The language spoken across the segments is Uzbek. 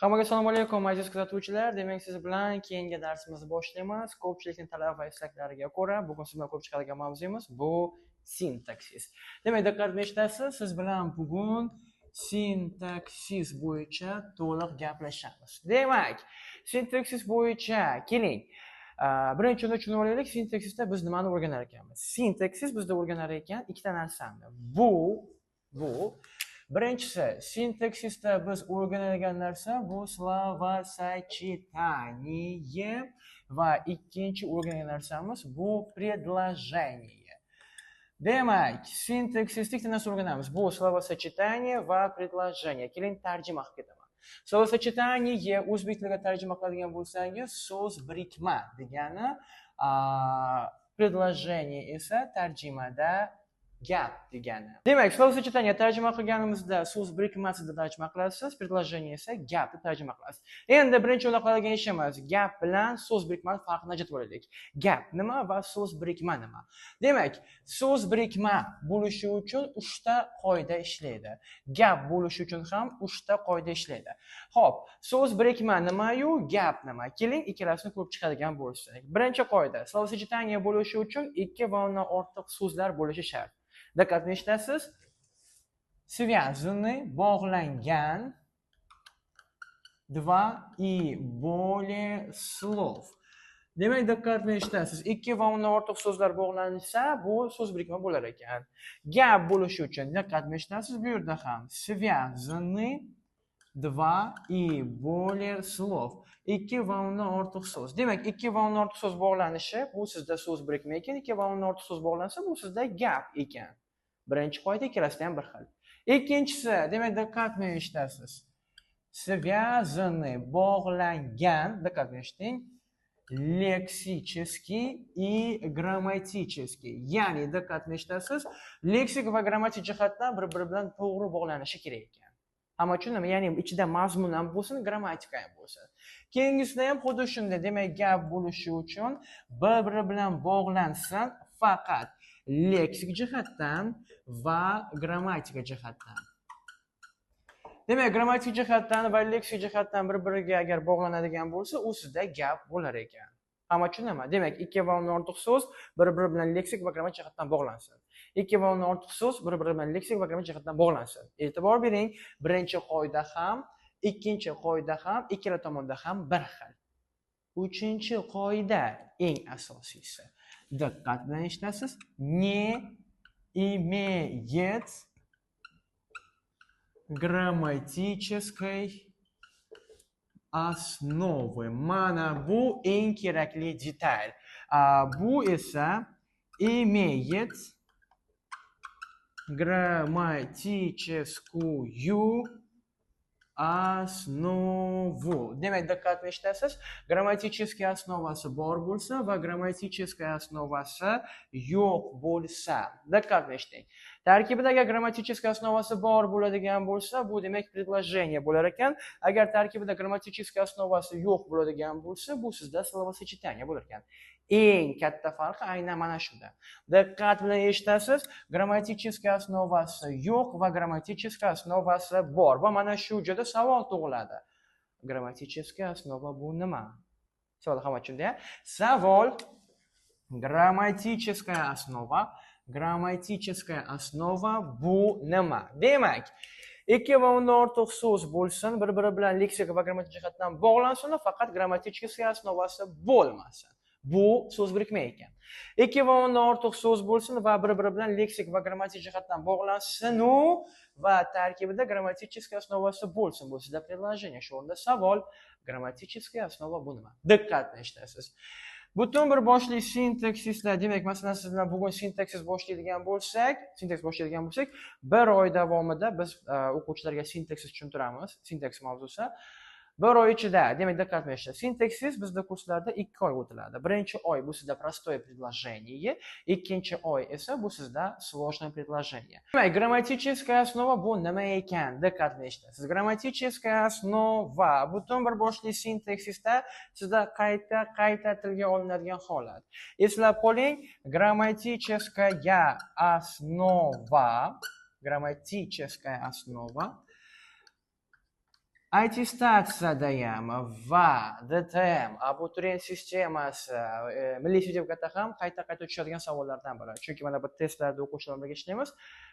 Hammaga assalomu alaykum aziz kuzatuvchilar. Demak, siz bilan keyingi darsimizni boshlaymiz. Ko'pchilikning talab va istaklariga ko'ra bugun siz bilan ko'rib chiqadigan mavzuyimiz bu sintaksis. Demak, diqqat bilan eshitasiz. Siz bilan bugun sintaksis bo'yicha to'liq gaplashamiz. Demak, sintaksis bo'yicha keling. Birinchidan tushunib olaylik, sintaksisda biz nimani o'rganar ekanmiz? Sintaksis bizda o'rganar ekan ikkita narsani. Bu birinchisi, sintaksisda biz o'rganadigan narsa bu словосочетание va ikkinchi o'rganadigan narsamiz bu предложение. Demak, sintaksisda ikkita narsa o'rganamiz. Bu словосочетание va предложение. Keling tarjima qilib ketaman. Словосочетание o'zbek tiliga tarjima qiladigan bo'lsangiz, so'z birikma degani, предложение esa tarjimada gap degani. Demak, словосочетание tarjima qilganimizda so'z birikmasida tarjima qilasiz, предложение esa gapni tarjima qilasiz. Endi birinchi o'yla qiladigan ishimiz gap bilan so'z birikmani farqini ajratib olaylik. Gap nima va so'z birikma nima? Demak, so'z birikma bo'lishi uchun 3 ta qoida ishlaydi. Gap bo'lishi uchun ham 3 ta qoida ishlaydi. Xo'p, so'z birikma nima-yu, gap nima? Keling, ikkalasini ko'rib chiqadigan bo'lsak. Birinchi qoida, словосочетание bo'lishi uchun 2 va undan ortiq so'zlar bo'lishi shart. Diqqat eshitasiz. Связаны, bog'langan, 2 и более слов. Demak, diqqat bilan eshitasiz. 2 va undan ortiq so'zlar bog'lansa, bu so'z birikma bo'lar ekan. Gap bo'lishi uchun diqqat bilan eshitasiz. Bu yerda ham связаны, 2 и более слов. 2 va undan ortiq so'z. Demak, 2 va undan ortiq so'z bog'lanishi bu sizda so'z birikma ekan, 2 va undan ortiq so'z bog'lansa, bu sizda gap ekan. Birinchi qoida ikkalasida ham bir xil. Ikkinchisi, demak, diqqat bilan eshitasiz. Связаны, bog'langan, diqqat bilan eshiting, leksический и grammatический. Ya'ni diqqat bilan eshitasiz, leksik va grammatik jihatdan bir-biri bilan to'g'ri bog'lanishi kerak ekan. Hamma tushundimi? Ya'ni ichida mazmun ham bo'lsin, grammatika ham bo'lsin. Keyingisida ham xuddi shunday. Demak, gap bo'lishi uchun bir-biri bilan bog'lansin faqat leksik jihatdan va grammatika jihatdan. Demak, grammatik jihatdan va leksik jihatdan bir-biriga agar bog'lanadigan bo'lsa, u sizda gap bo'lar ekan. Hamma tushundimi? Demak, 2 va undan ortiq so'z bir-biri bilan leksik va grammatik jihatdan bog'lansin. 2 va undan ortiq so'z bir-biri bilan leksik va grammatik jihatdan bog'lansin. E'tibor bering, birinchi qoida ham, ikkinchi qoida ham, ikkala tomonda ham bir xil. Uchinchi qoida eng asosiysi. Diqqat bilan eshitasiz. Не имеет grammatической основы. Mana bu eng kerakli detal. Bu esa имеет grammatическую основу. Demak, diqqat bilan eshitasiz. Grammatический основasi bor bo'lsa va grammatический основasi yo'q bo'lsa. Diqqat bilan eshiting. Tarkibida agar grammatический основasi bor bo'ladigan bo'lsa, bu demak предложение bo'lar ekan. Agar tarkibida grammatический основasi yo'q bo'ladigan bo'lsa, bu sizda словосочетание bo'lar ekan. Eng katta farqi aynan mana shunda. Diqqat bilan eshitasiz. Grammatический основasi yo'q va grammatический основasi bor. Va mana shu joyda savol tug'iladi. Grammatический основа bu nima? Savol hamma tushunda. Savol grammatическая основа. Grammatическая основа bu nima? Demak, 2 va undan ortiq so'z bo'lsin, bir-biri bilan leksik va grammatik jihatdan bog'lansin, faqat grammatическая основasi bo'lmasin. Bu so'z birikma ekan. 2 va undan ortiq so'z bo'lsin va bir-biri bilan leksik va grammatik jihatdan bog'lansin va tarkibida grammatическая основasi bo'lsin. Bu sizda предложение. Shu o'rinda savol grammatическая основа bu nima? Diqqat bilan eshitasiz. Butun bir boshli sintaksislar, demak, masalan, siz bilan bugun sintaksis boshlaydigan bo'lsak, bir oy davomida biz o'quvchilarga sintaksis tushuntiramiz, sintaksis mavzusi. Bir oy ichida, demak, diqqat bilan eshitasiz. Sintaksis bizda kurslarda 2 oy o'tiladi. Birinchi oy bu sizda простое предложение, ikkinchi oy esa bu sizda сложное предложение. Demak, grammatическая основа bu nima ekan? Diqqat bilan eshitasiz. Grammatическая основа butun bir boshli sintaksisda sizda qayta tilga olinadigan holat. Eslab qoling, grammatическая основа attestatsiyada ham va DTM abituriyent sistemasi milliy sertifikatda ham qayta tushadigan savollardan biri. Chunki mana bu testlarda o'quvchilar bilan ishlaymiz.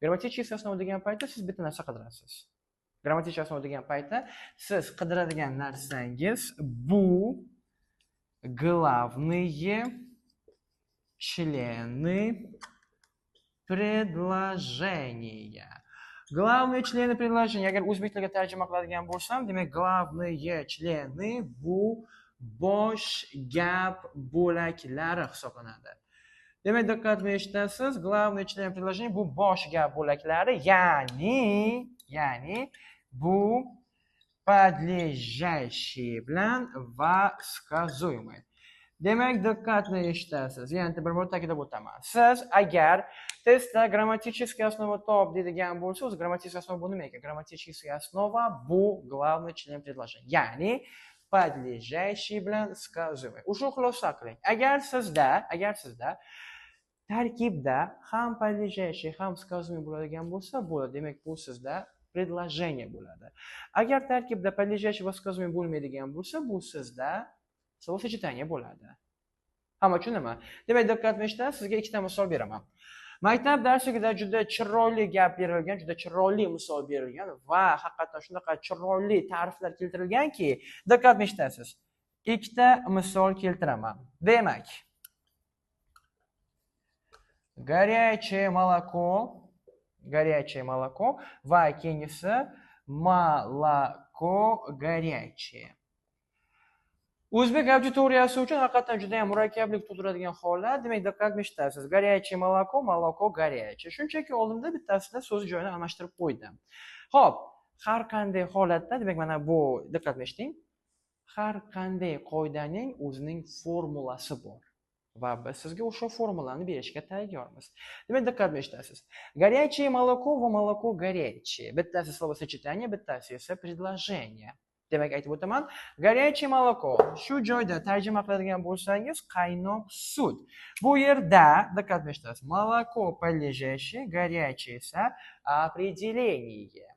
Grammatichеский основа degan paytda siz bitta narsa qidirasiz. Grammatichеский основа degan paytda siz qidiradigan narsangiz bu главные члены предложения. Главные члены предложения. Agar o'zbek tiliga tarjima qiladigan bo'lsam, demak, главные члены bu bosh gap bo'laklari hisoblanadi. Demak, diqqat bilan eshitasiz. Главные члены предложения bu bosh gap bo'laklari, ya'ni bu подлежащие bilan va сказуемый. Demak, diqqat bilan eshitasiz. Yana bir bor ta'kidlab o'taman. Siz agar testda grammatическая основа top deydigan bo'lsa, o'zi grammatическая основа bu nima ekan? Grammatическая основа bu главный член предложения. Ya'ni подлежащий bilan сказуемый. O'sha xulosa qiling. Agar sizda tarkibda ham подлежащий, ham сказуемый bo'ladigan bo'lsa, bo'ladi. Demak, bu sizda предложение bo'ladi. Agar tarkibda подлежащий va сказуемый bo'lmaydigan bo'lsa, bu sizda словосочетание bo'ladi. Hamma tushundimi? Demak, diqqat bilan eshitasiz. Sizga ikkita misol beraman. Maktab darsligida juda chiroyli gap berilgan, juda chiroyli misol berilgan va haqiqatan shunaqa chiroyli ta'riflar keltirilganki, diqqat bilan eshitasiz. Ikkita misol keltiraman. Demak, горячее молоко va keyingisi молоко горячее. O'zbek auditoriyasi uchun haqiqatan juda ham murakkablik tug'diradigan holat. Demak, diqqat bilan eshitasiz. Горячее молоко горячее. Shunchaki oldimda bittasida so'z joyini almashtirib qo'ydim. Xo'p, har qanday holatda, demak, mana bu diqqat bilan eshiting. Har qanday qoidaning o'zining formulasi bor. Va biz sizga o'sha formulani berishga tayyormiz. Demak, diqqat bilan eshitasiz. Горячее молоко va молоко горячее. Bittasi словосочетание, bittasi esa предложение. Demak, aytib o'taman, горячее молоко. Shu joyda tarjima qiladigan bo'lsangiz, qaynoq sut. Bu yerda diqqat bilan eshitasiz. Молоко подлежащее, горячее esa определение.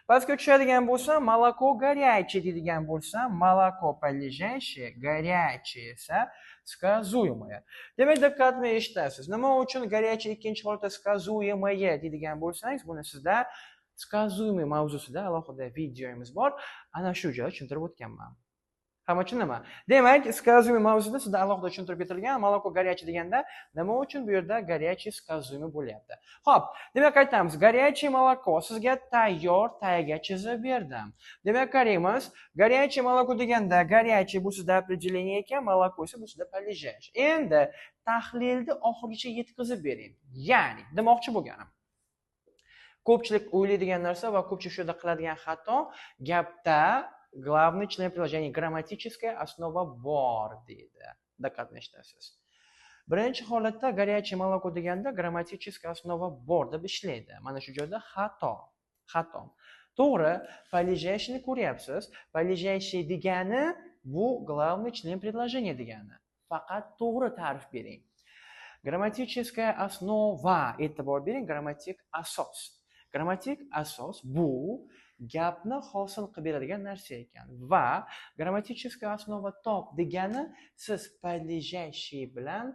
Pastga tushadigan bo'lsa, молоко горячее deydigan bo'lsa, молоко подлежащее, горячее esa сказуемое. Demak, diqqat bilan eshitasiz. Nima uchun горячее ikkinchi holatda сказуемое deydigan bo'lsangiz, buni sizda сказуемый mavzusida alohida videomiz bor. Ana shu joyda tushuntirib o'tganman. Hamma tushundimi? Demak, сказуемый mavzusida sizda alohida tushuntirib ketilgan. Молоко горячее deganda nima uchun bu yerda горячий сказуемый bo'lyapti? Xo'p, demak aytamiz, горячее молоко sizga tayyor tayaga chizib berdim. Demak, qaraymiz, горячее молоко deganda горячий bu sizda определение ekan, молоко esa bu sizda подлежащий. Endi tahlilni oxirigacha yetkazib bering. Ya'ni, demoqchi bo'lganim, ko'pchilik o'ylaydigan narsa va ko'pchilik shu yerda qiladigan xato, gapda главный член предложения, grammatическая основа bor deydi. Diqqat bilan eshitasiz. Birinchi holatda горячее молоко deganda grammatическая основа bor deb ishlaydi. Mana shu joyda xato. To'g'ri, подлежащийni ko'ryapsiz. Подлежащий degani bu главный член предложения degani. Faqat to'g'ri ta'rif bering. Grammatическая основа, e'tibor bering, grammatik asos. Grammatik asos bu gapni hosil qilib beradigan narsa ekan va grammatическая основа top degani siz подлежащий bilan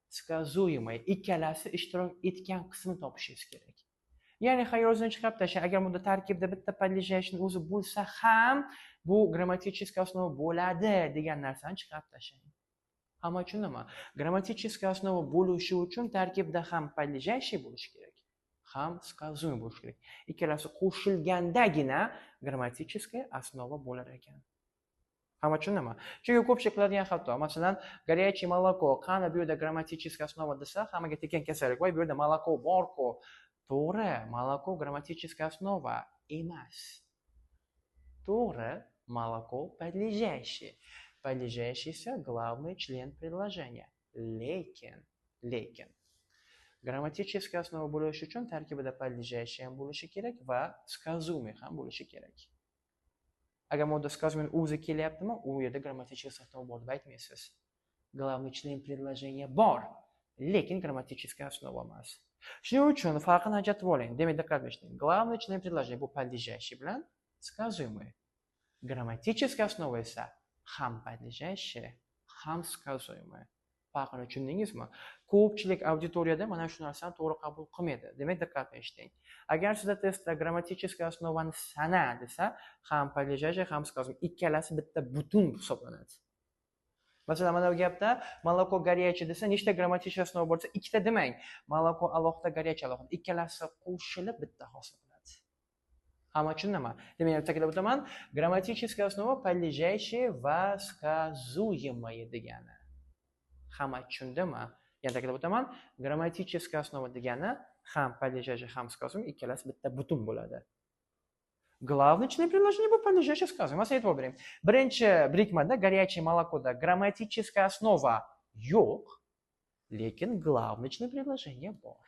сказуемый ikkalasi ishtirok etgan qismni topishingiz kerak. Ya'ni xayolingizdan chiqarib tashlang, agar bunda tarkibda bitta подлежащий o'zi bo'lsa ham bu grammatическая основа bo'ladi degan narsani chiqarib tashlang. Hamma tushundimi? Grammatическая основа bo'lishi uchun tarkibda ham подлежащий bo'lishi kerak, ham сказуемый bo'lishi kerak. Ikkalasi qo'shilgandagina grammatическая основа bo'lar ekan. Hamma tushundimi? Chunki ko'pchilik qiladigan xato, masalan, горячее молоко, qani bu yerda grammatическая основа desa, hammaga tekin kasallik, voy bu yerda молоко bor-ku. To'g'ri, молоко grammatическая основа emas. To'g'ri, молоко подлежащий. Подлежащий esa главный член предложения. Lekin grammatическая основа bo'lishi uchun tarkibida подлежащий ham bo'lishi kerak va сказуемый ham bo'lishi kerak. Agar modda сказуемый o'zi kelyaptimi, u yerda grammatическая основа bor deb aytmaysiz. Главный член предложения bor, lekin grammatическая основа emas. Shuning uchun farqini ajratib oling. Demak, diqqat qiling. Главный член предложения bu подлежащий bilan сказуемый. Grammatическая основа esa ham подлежащее, ham сказуемое. Farqini tushundingizmi? Ko'pchilik auditoriyada mana shu narsani to'g'ri qabul qilmaydi. Demak, diqqat eshiting. Agar sizda testda grammatическая основаны sana desa, ham подлежащее, ham сказуемое ikkalasi bitta butun hisoblanadi. Masalan, mana bu gapda молоко горячее desa, nechta grammatическая основа bo'lsa, ikkita demang. Молоко alohida, горячее alohida. Ikkalasi qo'shilib bitta hosil qiladi. Hamma tushundimi? Demak, ta'kidlab o'taman, grammatическая основа подлежащее va сказуемое degani. Hamma tushundimi? Yana ta'kidlab o'taman, grammatическая основа degani ham подлежащее, ham сказуемое ikkalasi bitta butun bo'ladi. Главный член предложения bu подлежащее сказуемое. Masalan, e'tibor bering. Birinchi birikmada горячее молокоda grammatическая основа yo'q, lekin главный член предложения bor.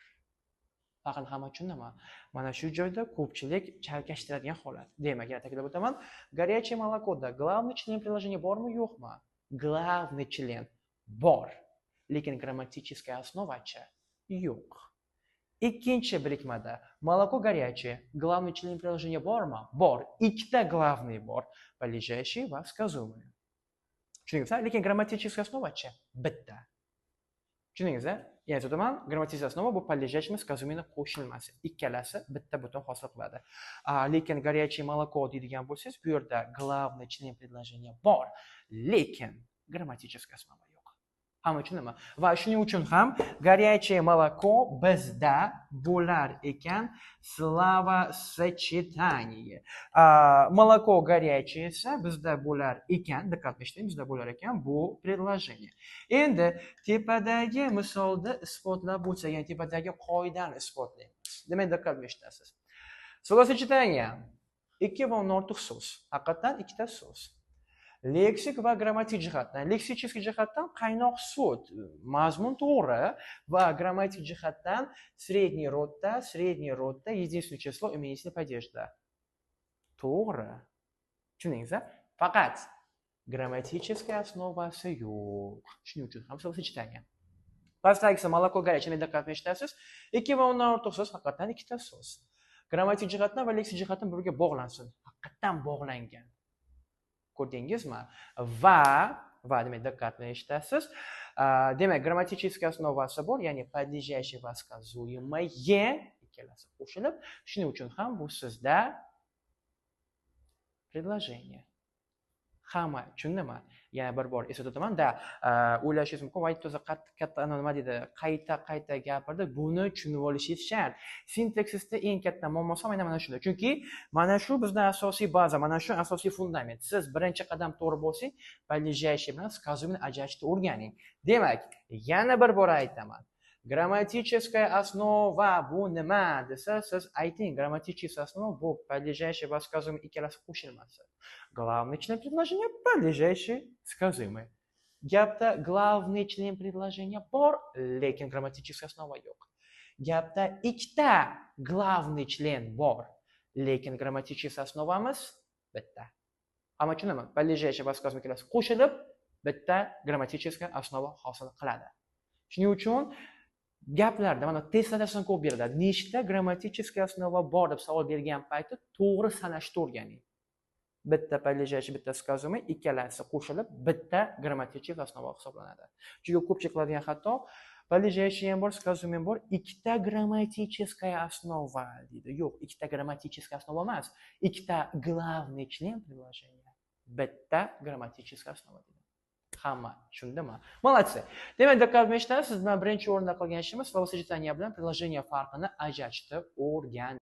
Faqat hamma tushundimi? Mana shu joyda ko'pchilik chalkashtiradigan holat. Demak, yana ta'kidlab o'taman, горячее молокоda главный член предложения bormi, yo'qmi? Главный член bor, lekin grammatическая основа-chi yo'q. Ikkinchi birikmada молоко горячее, главный член предложения bormi? Bor. Ikkita главный bor, подлежащее va сказуемое. Tushundingizmi? Lekin grammatическая основа-chi bitta. Tushundingizmi? Yana aytaman, grammatическая основа bu подлежащее сказуемое qo'shilmasi. Ikkalasi bitta butun hosil qiladi. Lekin горячее молоко deydigan bo'lsangiz, bu yerda главный член предложения bor, lekin grammatическая основа yo'q. Hamma tushundimi? Va shuning uchun ham горячее молоко bizda bo'lar ekan словосочетание. Молоко горячее esa bizda bo'lar ekan, diqqat eshitting, bizda bo'lar ekan bu предложение. Endi tepadagi misolda isbotlab bo'lsak, ya'ni tepadagi qoidani isbotlaymiz. Demak, diqqat eshitasiz. Словосочетание ikki va undan ortiq so'z. Haqiqatan ikkita so'z. Leksik va grammatik jihatdan, leksический jihatdan qaynoq sut, mazmun to'g'ri va grammatik jihatdan средний rodda, единственное число, именительный падежda. To'g'ri. Tushundingizmi? Faqat grammatическая основasi yo'q. Shuning uchun ham словосочетание. Pastdagisi молоко горячее, diqqat eshitasiz. Ikki va undan ortiq so'z haqiqatan ikkita so'z. Grammatik jihatdan va leksik jihatdan birga bog'lansin. Haqiqatan bog'langan. Ko'rdingizmi? Va demak diqqatni eshitasiz. Demak, grammatическая основasi bor, ya'ni подлежащее va сказуемое ikkalasi qo'shilib, shuning uchun ham bu sizda предложение. Hamma tushundimi? Yana bir bor eslatib o'taman-da, o'ylashingiz mumkin, voy to'za katta nima deydi, qayta gapirdi, buni tushunib olishingiz shart. Sintaksisda eng katta muammosi mana shunda. Chunki mana shu bizning asosiy baza, mana shu asosiy fundament. Siz birinchi qadam to'g'ri bo'lsang, подлежащее bilan сказуемое ajratishni o'rganing. Demak, yana bir bor aytaman. Grammatическая основа bu nima desa, siz ayting, grammatическая основа bu подлежащее va сказуемое ikkalasi qo'shilmasi. Главный член предложения подлежащее сказуемое. Gapda главный член предложения bor, lekin grammatическая основа yo'q. Gapda ikkita главный член bor, lekin grammatическая основamiz bitta. Hamma tushundimi? Подлежащее va сказуемое ikkalasi qo'shilib bitta grammatическая основа hosil qiladi. Shuning uchun gaplarda mana testlarda sizga ko'p beriladi. Nechta grammatическая основа bor deb savol bergan paytda to'g'ri sanashni o'rganing. Bitta подлежащее, bitta сказуемое ikkalasi qo'shilib bitta grammatическая основа hisoblanadi. Chunki ko'pchilik qiladigan xato подлежащее ham bor, сказуемое ham bor, ikkita grammatическая основа deydi. Yo'q, ikkita grammatическая основа emas, ikkita главный член предложения. Bitta grammatическая основа deydi. Hamma tushundimi? Молодцы. Demak, diqqat eshitasiz, sizdan birinchi o'rinda qilgan ishimiz словосочетание bilan предложение farqini ajratishni o'rgan.